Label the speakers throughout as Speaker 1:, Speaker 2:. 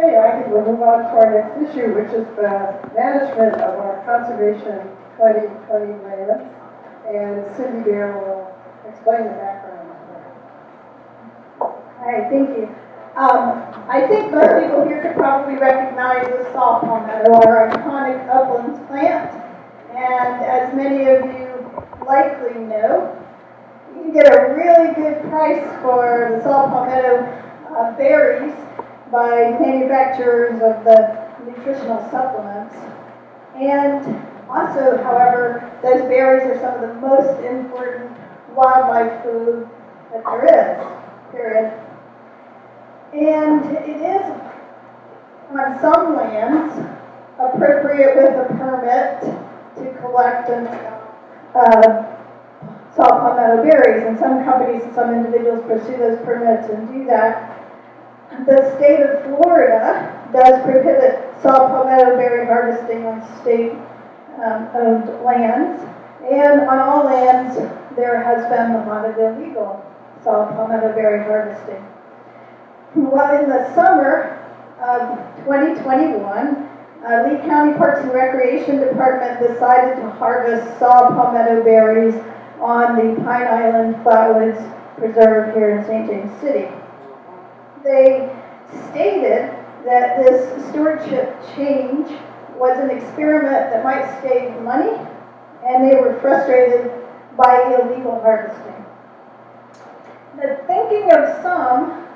Speaker 1: Okay, I think we'll move on to our next issue, which is the management of our Conservation 2020 lands. And Cindy Bear will explain the background to that.
Speaker 2: Hi, thank you. I think most people here could probably recognize the saw palmetto, our iconic uplands plant. And as many of you likely know, you can get a really good price for the saw palmetto berries by manufacturers of the nutritional supplements. And also, however, those berries are some of the most important wildlife food that there is, period. And it is, on some lands, appropriate with a permit to collect and saw palmetto berries. And some companies and some individuals pursue those permits and do that. The state of Florida does prohibit saw palmetto berry harvesting on state-owned lands. And on all lands, there has been a lot of illegal saw palmetto berry harvesting. Well, in the summer of 2021, Lee County Parks and Recreation Department decided to harvest saw palmetto berries on the Pine Island Flatwoods Preserve here in St. James City. They stated that this stewardship change was an experiment that might save money, and they were frustrated by illegal harvesting. The thinking of some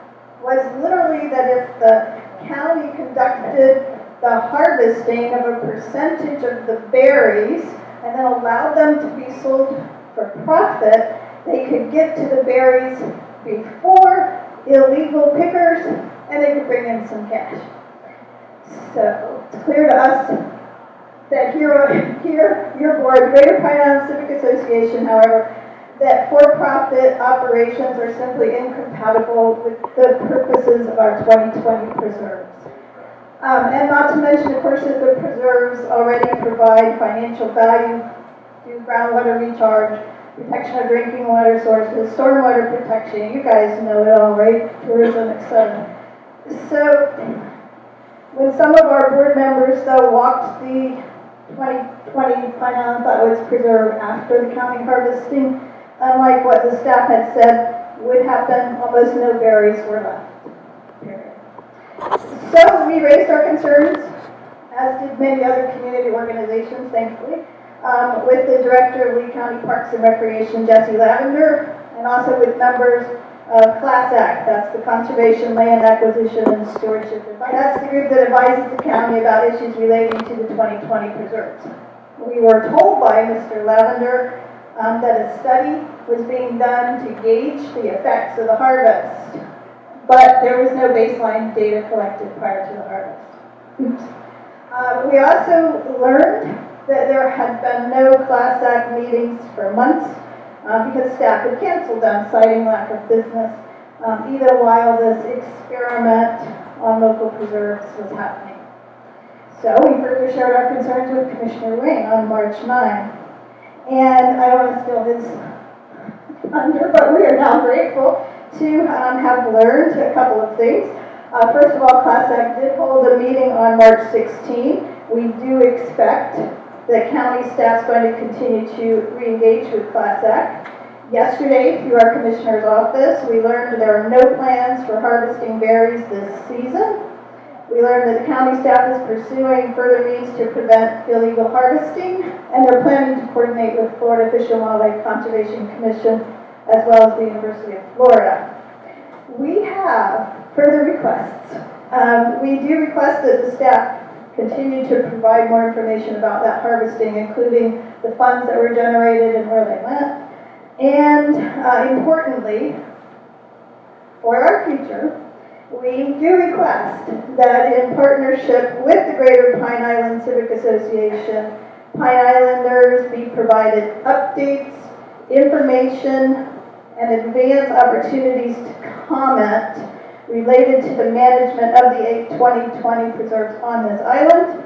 Speaker 2: was literally that if the county conducted the harvesting of a percentage of the berries and then allowed them to be sold for profit, they could get to the berries before illegal pickers and they could bring in some cash. So it's clear to us that here your board, Greater Pine Island Civic Association, however, that for-profit operations are simply incompatible with the purposes of our 2020 preserves. And not to mention, of course, that the preserves already provide financial value through groundwater recharge, protection of drinking water sources, stormwater protection. You guys know it all, right? Tourism, etc. So, when some of our board members, though, walked the 2020 Pine Island Flatwoods Preserve after the county harvesting, unlike what the staff had said would happen, almost no berries were left. Period. So we raised our concerns, as did many other community organizations, thankfully, with the director of Lee County Parks and Recreation, Jesse Lavender, and also with members of Class Act, that's the Conservation, Land Acquisition, and Stewardship. That's the group that advises the county about issues relating to the 2020 preserves. We were told by Mr. Lavender that a study was being done to gauge the effects of the harvest, but there was no baseline data collected prior to the harvest. We also learned that there had been no Class Act meetings for months because staff had canceled them, citing lack of business, even while this experiment on local preserves was happening. So we further shared our concerns with Commissioner Ring on March 9. And I don't want to steal his thunder, but we are now grateful to have learned a couple of things. First of all, Class Act did hold a meeting on March 16. We do expect that county staff's going to continue to re-engage with Class Act. Yesterday, through our commissioner's office, we learned there are no plans for harvesting berries this season. We learned that the county staff is pursuing further means to prevent illegal harvesting, and they're planning to coordinate with Florida Fish and Wildlife Conservation Commission as well as the University of Florida. We have further requests. We do request that the staff continue to provide more information about that harvesting, including the funds that were generated and where they went. And importantly, for our future, we do request that in partnership with the Greater Pine Island Civic Association, Pine Islanders be provided updates, information, and advance opportunities to comment related to the management of the 2020 preserves on this island.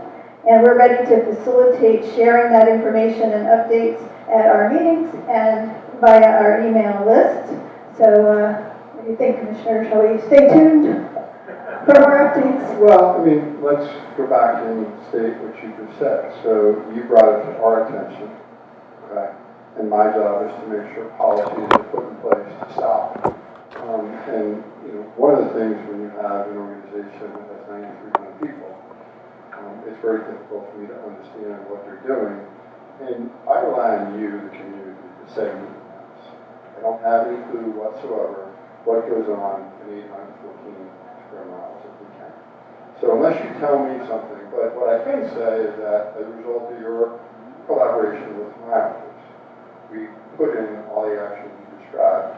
Speaker 2: And we're ready to facilitate sharing that information and updates at our meetings and via our email list. So, what do you think, Commissioner? Shall we stay tuned from our updates.
Speaker 3: Well, I mean, let's go back and state what you just said. So you brought it to our attention, okay? And my job is to make sure policies are put in place to stop. And, you know, one of the things when you have an organization that has 9,300 people, it's very difficult for me to understand what they're doing. And I rely on you, the community, to say anything else. I don't have any clue whatsoever what goes on in 814 square miles if we can. So unless you tell me something, but what I can say is that as a result of your collaboration with my office, we put in all the actions you described.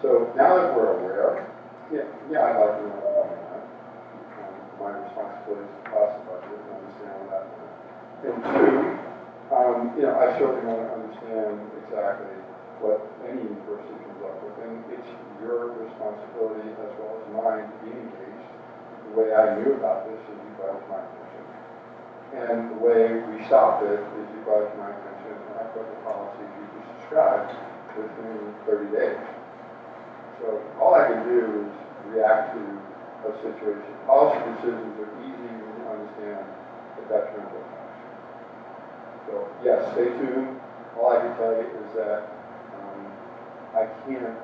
Speaker 3: So now that we're aware, I'd like to know what I'm doing. My responsibility is to pass the budget and understand what that is. And two, you know, I certainly want to understand exactly what any university comes up with, and it's your responsibility as well as mine to be engaged. The way I knew about this is you brought it to my attention, and the way we stopped it is you brought it to my attention, and I put the policies you just described within 30 days. So all I can do is react to a situation. Policy decisions are easy when you understand the detrimental effects. So yes, stay tuned. All I can tell you is that I can't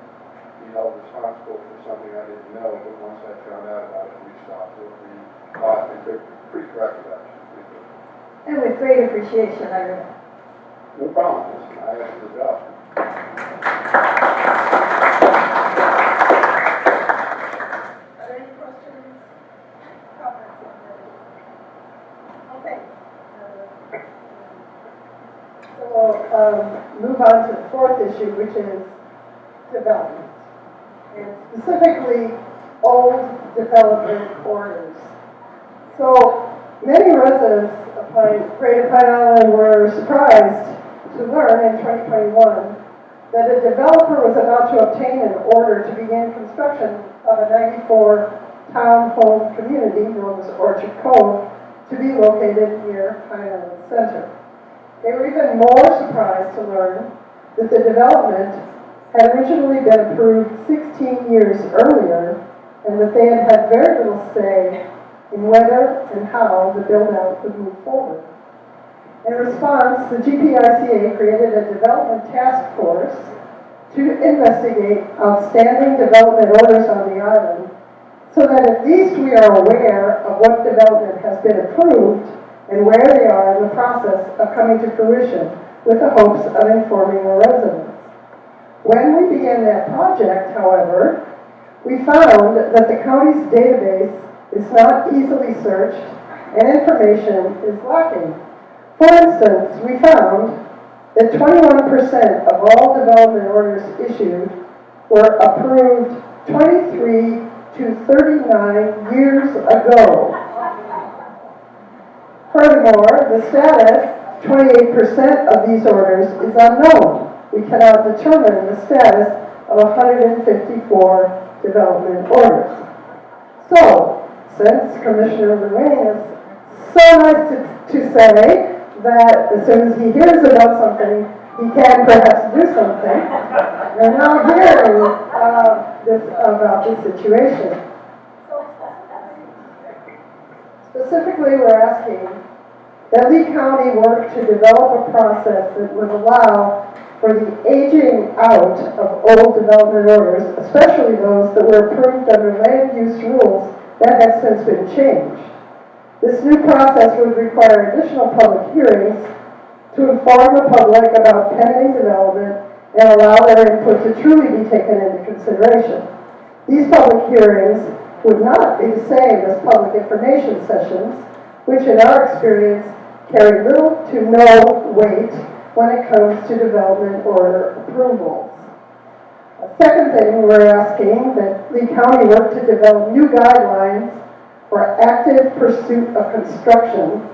Speaker 3: be held responsible for something I didn't know, but once I found out about it, we stopped it. We thought and took pretty corrective action.
Speaker 2: And with great appreciation, I know.
Speaker 3: No problem. Listen, I have the job.
Speaker 1: Are there any questions, comments on that? Okay. So we'll move on to the fourth issue, which is development, and specifically old development orders. So many residents of Greater Pine Island were surprised to learn in 2021 that a developer was about to obtain an order to begin construction of a 94 townhome community known as Orchard Cove to be located near Pine Island Center. They were even more surprised to learn that the development had originally been approved 16 years earlier, and that they had had very little say in whether and how the build-out would move forward. In response, the GPICA created a development task force to investigate outstanding development orders on the island, so that at least we are aware of what development has been approved and where they are in the process of coming to fruition, with the hopes of informing the residents. When we began that project, however, we found that the county's database is not easily searched and information is lacking. For instance, we found that 21% of all development orders issued were approved 23 to 39 years ago. Furthermore, the status, 28% of these orders is unknown. We cannot determine the status of 154 development orders. So, since Commissioner Lewin is so nice to say that as soon as he hears about something, he can perhaps do something, we're now hearing about this situation. Specifically, we're asking that Lee County work to develop a process that would allow for the aging out of old development orders, especially those that were approved under land use rules that have since been changed. This new process would require additional public hearings to inform the public about pending development and allow their input to truly be taken into consideration. These public hearings would not be the same as public information sessions, which in our experience carry little to no weight when it comes to development order approvals. A second thing, we're asking that Lee County work to develop new guidelines for active pursuit of construction,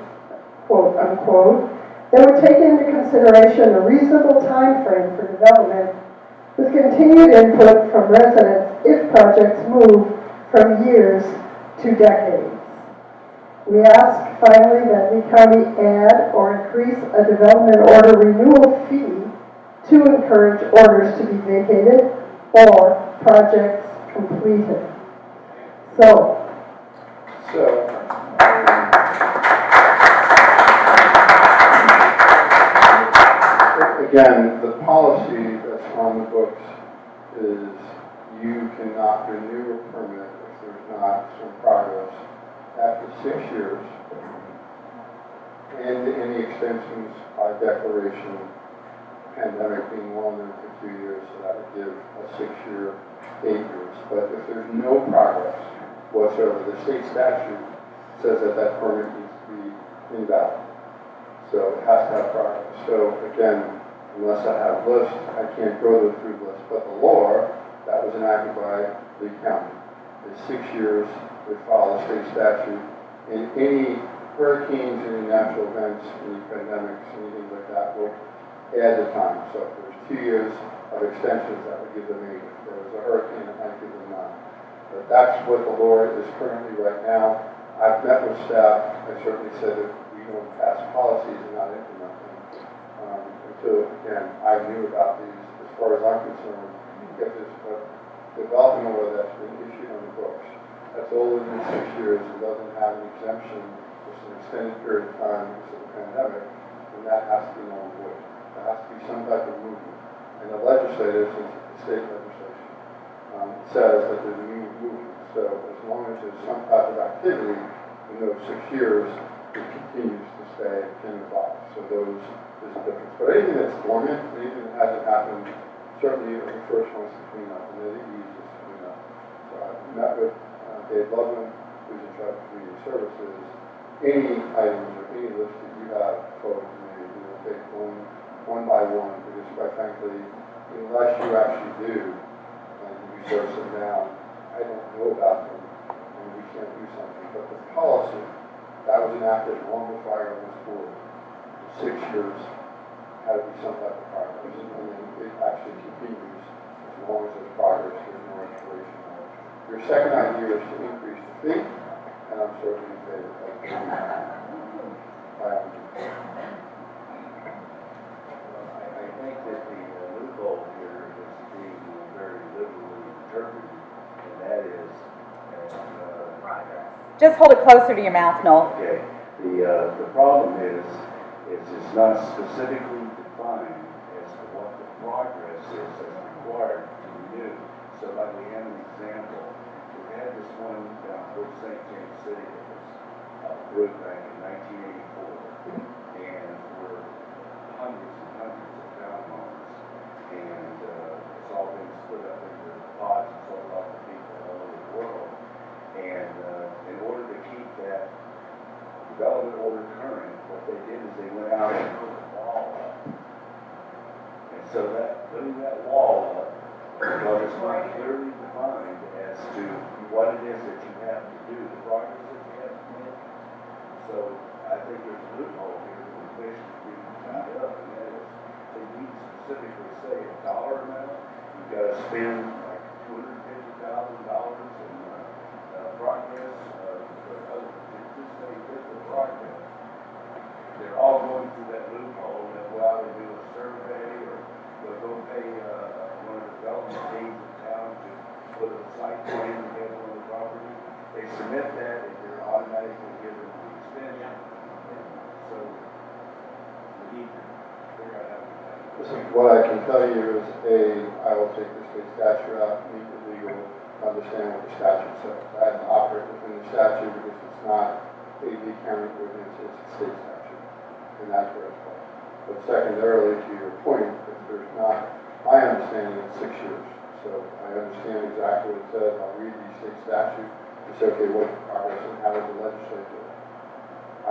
Speaker 1: quote unquote, that would take into consideration a reasonable time frame for development with continued input from residents if projects move from years to decades. We ask finally that Lee County add or increase a development order renewal fee to encourage orders to be vacated or projects completed. So,
Speaker 3: So, again, the policy that's on the books is you cannot renew a permit if there's not some progress after 6 years, and any extensions by declaration, pandemic being longer than 2 years, so that would give a 6-year, 8 years. But if there's no progress whatsoever, the state statute says that that permit needs to be invalid. So it has to have progress. So again, unless I have a list, I can't go through the list. But the law that was enacted by the county is 6 years. We follow the state statute. And any hurricanes, any natural events, any pandemics, anything like that will add the time. So if there's 2 years of extensions, that would give them 8. If there was a hurricane, it might give them 9. But that's what the law is currently right now. I've met with staff. I certainly said that we don't pass policies and not implement them. Until, again, I knew about these. As far as I'm concerned, if there's a development order that's been issued on the books, that's older than 6 years and doesn't have an exemption for some extended period of time because of the pandemic, then that has to be null and void. There has to be some type of movement. And the legislature, since it's the state legislation, says that there's a new movement. So as long as there's some type of activity in those 6 years, it continues to stay in the box. So those is a difference. But anything that's dormant, anything that hasn't happened, certainly the first one's to clean up, and then the easiest to clean up. So I've met with Dave Loveland, who's in charge of community services. Any items or any list that you have forward to me, we will take one by one, because quite frankly, unless you actually do, and you search them down, I don't know about them, and we can't do something. But the policy, that was enacted long before I was on this board. 6 years had to be some type of progress, and then it actually continues as long as there's progress, there's no expiration. Your second idea is to increase the fee, and I'm certainly in favor of that.
Speaker 4: I think that the loophole here is being very liberally interpreted, and that is,
Speaker 5: Just hold it closer to your mouth, Noel.
Speaker 4: okay, the problem is it's not specifically defined as to what the progress is that's required to renew. So like we have an example, we had this one down towards St. James City that was approved back in 1984, and were hundreds and hundreds of townhomes, and it's all been split up into pods and sold off to people all over the world. And in order to keep that development order current, what they did is they went out and put a wall up. And so that putting that wall up, well, it's not clearly defined as to what it is that you have to do, the progress that you have to make. So I think there's a loophole here that the fish is being tied up, and that is they need to specifically say a dollar amount. You've got to spend like $250,000 in progress, just say this is progress. They're all going through that loophole, and while they do a survey, or they'll go pay one of the development teams in town to put a site plan together on the property. They submit that, and they're automatically given the extension. So we need to figure out how to do that.
Speaker 3: Listen, what I can tell you is, I will take the state statute out, meet the legal, understand what the statute says. I have to operate within the statute because it's not AV county ordinance, it's a state statute, and that's where it's from. But secondarily, to your point, if there's not, my understanding is 6 years. So I understand exactly what it says. I'll read the state statute to say, okay, what's the progress and how does the legislature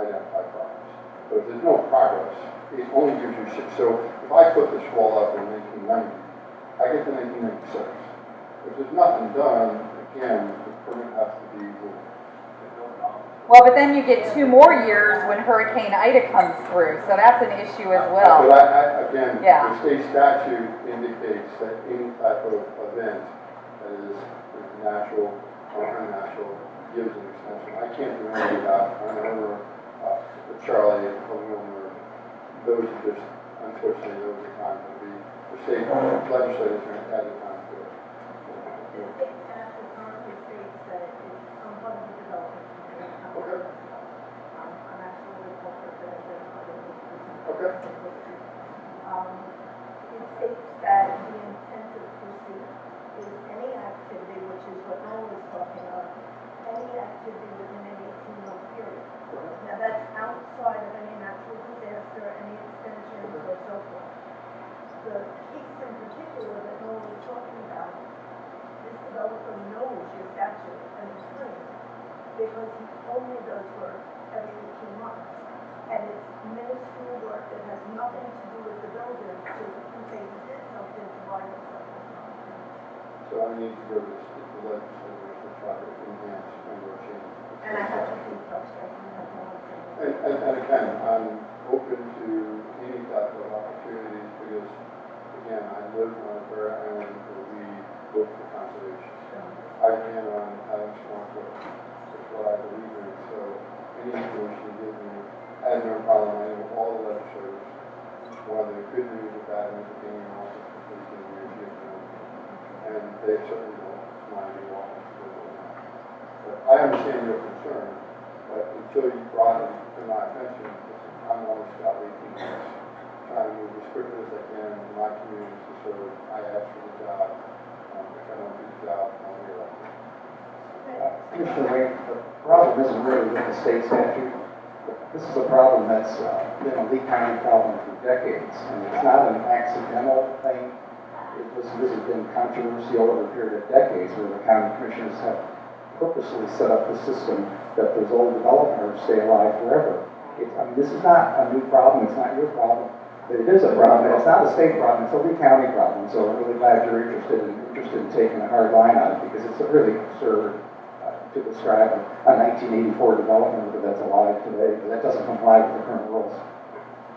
Speaker 3: identify progress? But if there's no progress, it only gives you 6. So if I put this wall up in 1990, I get to 1996. If there's nothing done, again, the permit has to be ruled.
Speaker 5: Well, but then you get 2 more years when Hurricane Ida comes through, so that's an issue as well.
Speaker 3: But again,
Speaker 5: Yeah.
Speaker 3: the state statute indicates that any type of event that is natural or unnatural gives an extension. I can't do anything about an owner, Charlie, a homeowner. Those are just, unfortunately, those are times that the state legislators are going to add the time to it.
Speaker 6: The state statute currently states that it's on public development.
Speaker 3: Okay.
Speaker 6: It states that the intent of pursuit is any activity, which is what Noel was talking about, any activity within an 18-month period. Now, that's outside of any natural disaster, any extensions or so forth. The case in particular that Noel was talking about, this developer knows your statute and it's clean, because he only does work every 18 months. And it's minuscule work that has nothing to do with the building, so you can say he did something to violate something.
Speaker 3: So I need to go to the legislators to try to enhance and/or change.
Speaker 6: And I have to be frustrated, and that's all I'm saying.
Speaker 3: And again, I'm open to any type of opportunities because, again, I live on a very island where we look for conservation. I plan on having smart work. That's what I believe in. So any information you give me, I have no problem. I know all the legislators, whether they're good news or bad news, opinion on it, completely weird, and they certainly don't mind me walking through it. But I understand your concern, but until you brought it to my attention, I'm almost about 18 months, trying to move as quickly as I can in my community to serve. I asked for the job. If I don't do the job, I'll be elected.
Speaker 7: Commissioner Wade, the problem isn't really with the state statute. This is a problem that's been a Lee County problem for decades, and it's not an accidental thing. This has been controversial over a period of decades where the county commissioners have purposely set up the system that those old developers stay alive forever. This is not a new problem, it's not your problem. It is a problem, it's not a state problem, it's a Lee County problem, so I'm really glad you're interested in taking a hard line on it, because it's really absurd to describe a 1984 development that's alive today, but that doesn't comply with the current rules.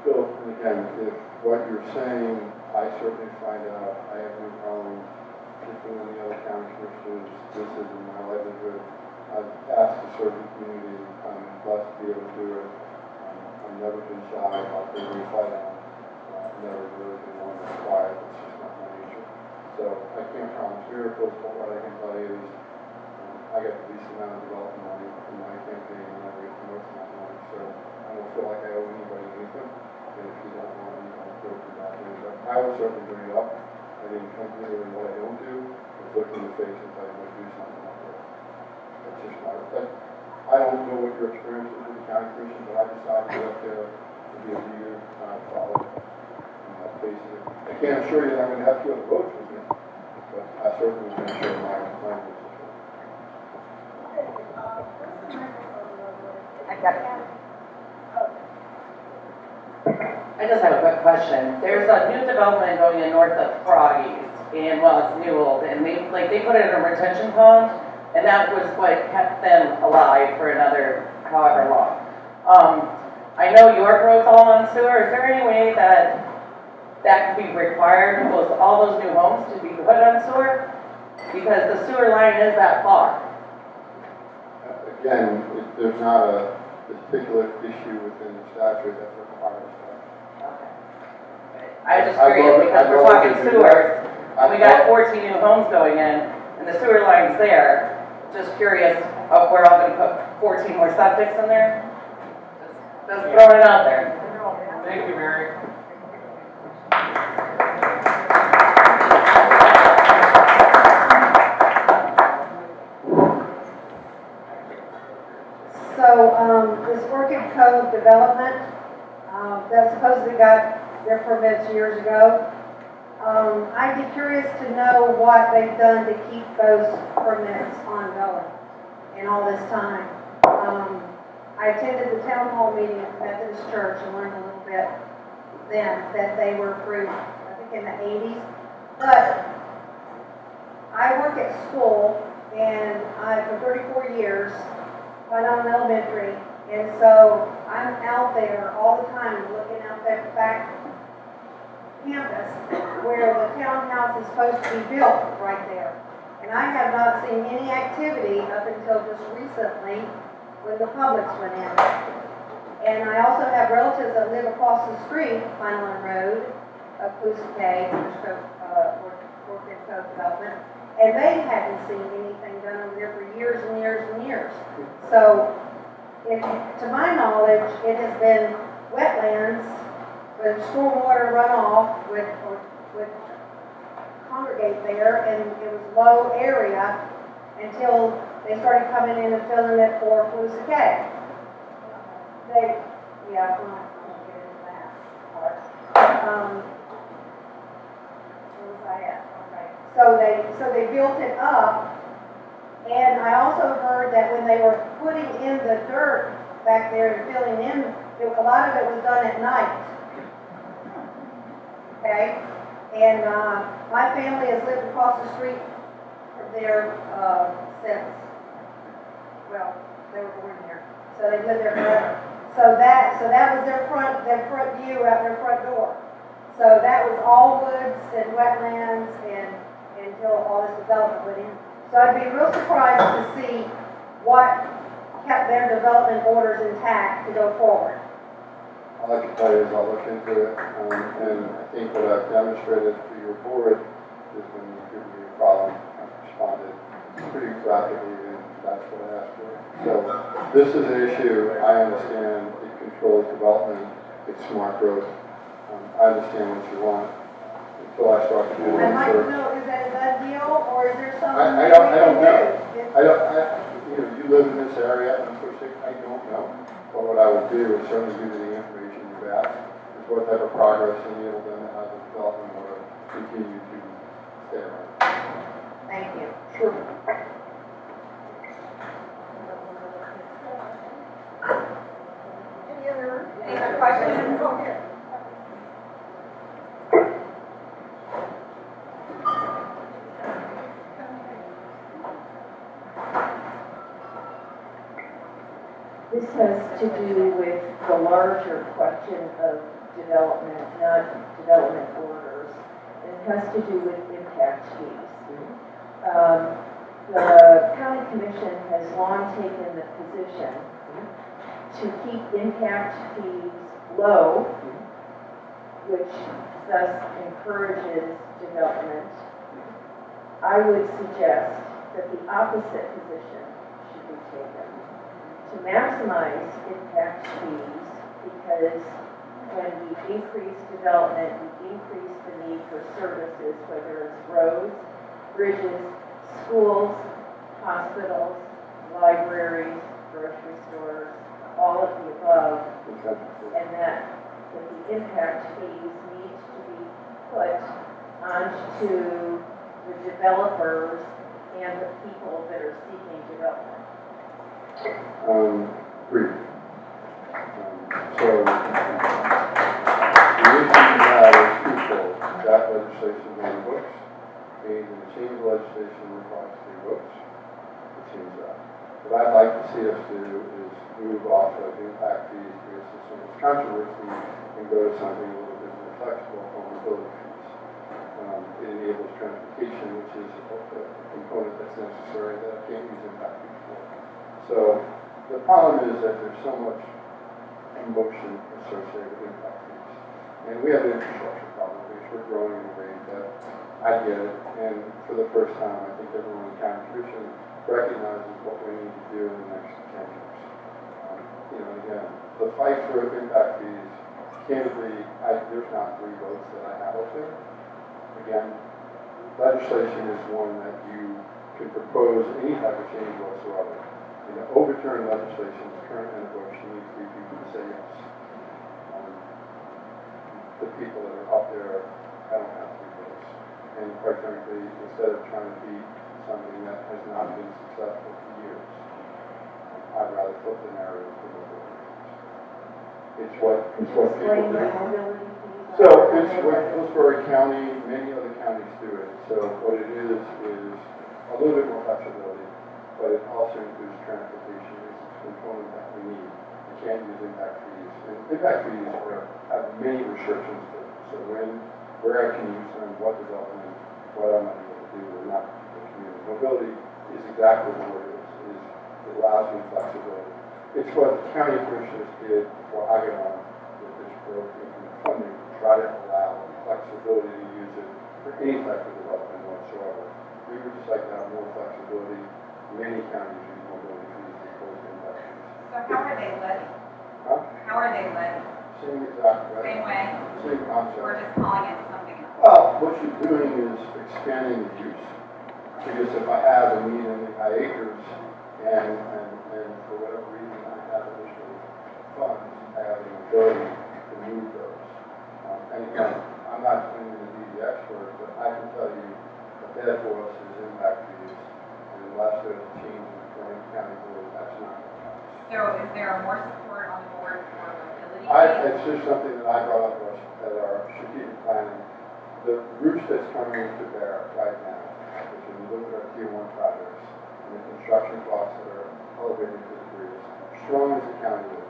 Speaker 3: Bill, and again, if what you're saying, I certainly find out, I have no problem keeping on the other county commissioners. This is in my livelihood. I've asked to serve the community. I'm blessed to be able to do it. I've never been shy about taking a fight on. I've never really been one that's quiet. It's just not my nature. So I can't promise miracles, but what I can tell you is I got the least amount of development money in my campaign, and I get the most amount of money. So I don't feel like I owe anybody anything. And if you don't want me, I'll go through that. But I will certainly bring it up. I didn't come here and what I don't do is look in the face and tell you to do something like that. That's just not, but I don't know what your experience is with the county commission, but I decided to go up there to be a leader, and I follow. Basically, I can't assure you that I'm going to have 2 other votes with me, but I certainly can assure my position.
Speaker 5: I got it.
Speaker 8: I just have a quick question. There's a new development going in north of Froggies, and well, it's new old, and they put in a retention pond, and that was what kept them alive for another however long. I know York Road's all on sewer. Is there any way that could be required, all those new homes to be put on sewer? Because the sewer line is that far.
Speaker 3: Again, there's not a particular issue within the statute that requires that.
Speaker 8: I'm just curious because we're talking sewers, and we got 14 new homes going in, and the sewer line's there. Just curious if we're all going to put 14 more septics in there? Just throwing it out there.
Speaker 9: Thank you, Mary.
Speaker 1: So, this working code development, that supposedly got their permits years ago. I'd be curious to know what they've done to keep those permits ongoing in all this time. I attended the town hall meeting at the Methodist Church and learned a little bit then that they were approved, I think in the 80s. But I work at school and for 34 years, right on elementary, and so I'm out there all the time looking out that back campus where the townhouse is supposed to be built right there. And I have not seen any activity up until just recently when the Publix went in. And I also have relatives that live across the street, Pine Island Road, of Calusa Cay, work in code development, and they hadn't seen anything done over there for years and years and years. So, to my knowledge, it has been wetlands
Speaker 9: but stormwater runoff would congregate there, and it was low area until they started coming in and filling it for Calusa Cay. Yeah, I'm not gonna get into that part. Where was I at? Okay. So they built it up, and I also heard that when they were putting in the dirt back there and filling in, a lot of it was done at night. Okay? And my family has lived across the street from there since, well, they were born here, so they've lived there forever. So that was their front view out their front door. So that was all woods and wetlands and until all this development went in. So I'd be real surprised to see what kept their development orders intact to go forward.
Speaker 3: All I can tell you is I'll look into it, and I think what I've demonstrated to your board is when you give me a problem, I've responded pretty rapidly, and that's what I asked for. So this is an issue, I understand it controls development, it's smart growth. I understand what you want until I start to do
Speaker 9: I'd like to
Speaker 3: research.
Speaker 9: know, is that a done deal, or is there something
Speaker 3: I
Speaker 9: that
Speaker 3: don't
Speaker 9: we can
Speaker 3: know.
Speaker 9: do?
Speaker 3: You live in this area, and I don't know. But what I would do is certainly give you the information you've asked, is what type of progress enable them to have the development or continue to stay around.
Speaker 9: Thank you.
Speaker 3: Sure.
Speaker 9: Any other
Speaker 5: questions?
Speaker 10: This has to do with the larger question of development, not development orders. It has to do with impact fees. The county commission has long taken the position to keep impact fees low, which thus encourages development. I would suggest that the opposite position should be taken, to maximize impact fees, because when we increase development, we increase the need for services, whether it's roads, bridges, schools, hospitals, libraries, grocery stores, all of the above, and that the impact fees need to be put onto the developers and the people that are seeking development.
Speaker 3: Brief. So, the issue now is twofold. That legislation is on the books, and the change of legislation requires 3 votes to change that. What I'd like to see us do is move off of impact fees because there's so much controversy and go to something a little bit more flexible called mobility fees. It enables transportation, which is a component that's necessary that I can't use impact fees for. So the problem is that there's so much emotion associated with impact fees. And we have an infrastructure problem because we're growing at a rate that I get it. And for the first time, I think everyone in the county commission recognizes what we need to do in the next 10 years. Again, the fight for impact fees, candidly, there's not 3 votes that I have up there. Again, legislation is one that you can propose any type of change whatsoever. And to overturn legislation that's currently in the books, you need 3 people to say yes. The people that are up there, I don't have 3 votes. And quite frankly, instead of trying to beat something that has not been successful for years, I'd rather flip the narrative to mobility fees. It's what people do. So it's what Hillsborough County, many other counties do it. So what it is a little bit more flexibility, but it also includes transportation as a component that we need. We can't use impact fees. And impact fees have many restrictions to it. So where I can use them, what development, what I'm not able to do, or not the community. Mobility is exactly what it is. It allows me flexibility. It's what the county commissioners did before I got on with this program and funding to try to allow flexibility to use it for any type of development whatsoever. We would just like to have more flexibility. Many counties use mobility fees as opposed to impact fees.
Speaker 5: So how are they levied?
Speaker 3: Huh?
Speaker 5: How are they levied?
Speaker 3: Same exact, right?
Speaker 5: Same way,
Speaker 3: Same concept.
Speaker 5: we're just calling it something else.
Speaker 3: Well, what you're doing is expanding the use. Because if I have a medium high acres and for whatever reason I have additional funds, I have the ability to move those. And again, I'm not claiming to be the expert, but I can tell you a bed for us is impact fees. And unless there's a change in the current county board, that's not going to happen.
Speaker 5: So is there more support on the board for mobility?
Speaker 3: It's just something that I brought up at our strategic planning. The roots that's coming to bear right now, which when you look at our tier 1 projects and the construction costs that are elevated to degrees, strong as the county is,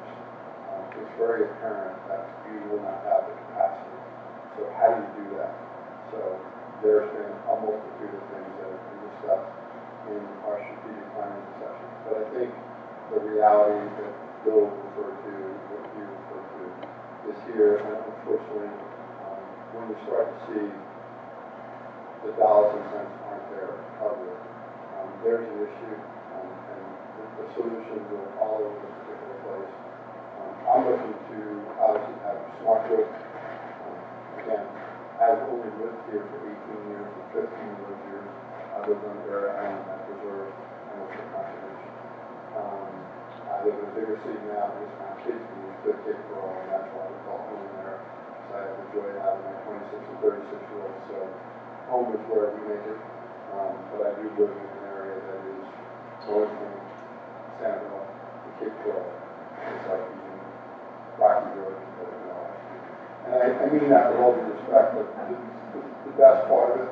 Speaker 3: it's very apparent that we will not have the capacity. So how do you do that? So there's been a multitude of things that have been discussed in our strategic planning session. But I think the reality that Bill referred to, what you referred to, is here, and unfortunately, when you start to see the dollars and cents aren't there to cover it, there's an issue, and the solutions are all over this particular place. I'm looking to obviously have smart growth. Again, I've only lived here for 18 years, and 15 of those years I lived on the area island that preserve and was for conservation. I live in a bigger city now, because my kids moved to Cape Coral, and that's why we call home there. So I have the joy of having my 26 and 36-year-olds, so home is where we make it. But I do live in an area that is going from Sanibel to Cape Coral. It's like using Rocky Road, but and I mean that with all due respect, but the best part of it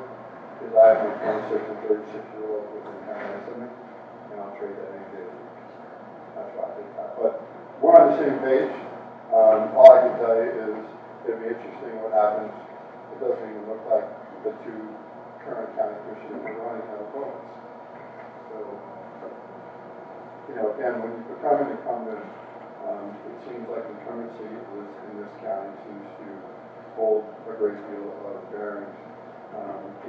Speaker 3: is I have my 26 and 36-year-olds within 10 minutes of me, and I'll trade that any day. That's why I did that. But we're on the same page. All I can tell you is it'll be interesting what happens. It doesn't even look like the two current county commissioners are running out of votes. So, again, when you become an incumbent, it seems like incumbency in this county seems to hold a great deal of bearings.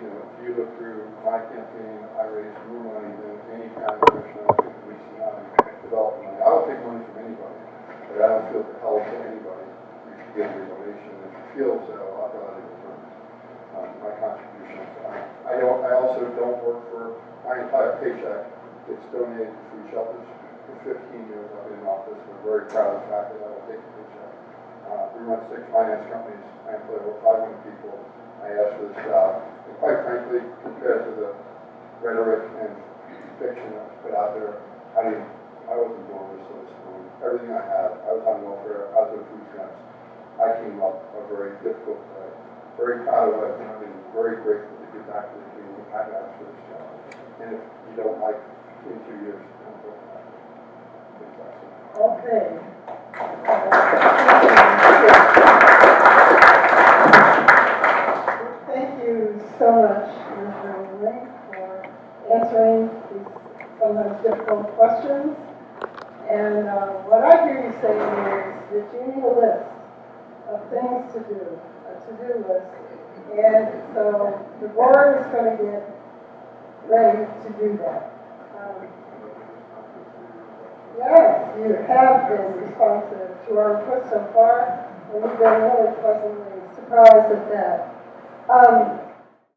Speaker 3: If you look through my campaign, I raised more money than any county commissioner, I think, at least not in development money. I don't take money from anybody, but I don't feel compelled to anybody. You should give me a donation. If you feel so, I'll gladly return my contributions. I also don't work for my entire paycheck. It's donated to food shelters. For 15 years I've been in office. We're very proud of the fact that I will take a paycheck. We run 6 finance companies. I employ over 500 people. I asked for this job. And quite frankly, compared to the rhetoric and fiction that was put out there, I wasn't doing this to this point. Everything I had, I was on welfare, I was on food stamps. I came up a very difficult way. Very proud of what I've done and very grateful to get back to the community. I've asked for this job. And if you don't like 22 years, don't vote for that.
Speaker 1: Okay. Thank you so much, Mr. Link, for answering these sometimes difficult questions. And what I hear you saying is that you need a list of things to do, a to-do list. And so the board is going to get ready to do that. Yes, you have been responsive to our request so far, and we've been really pleasantly surprised at that.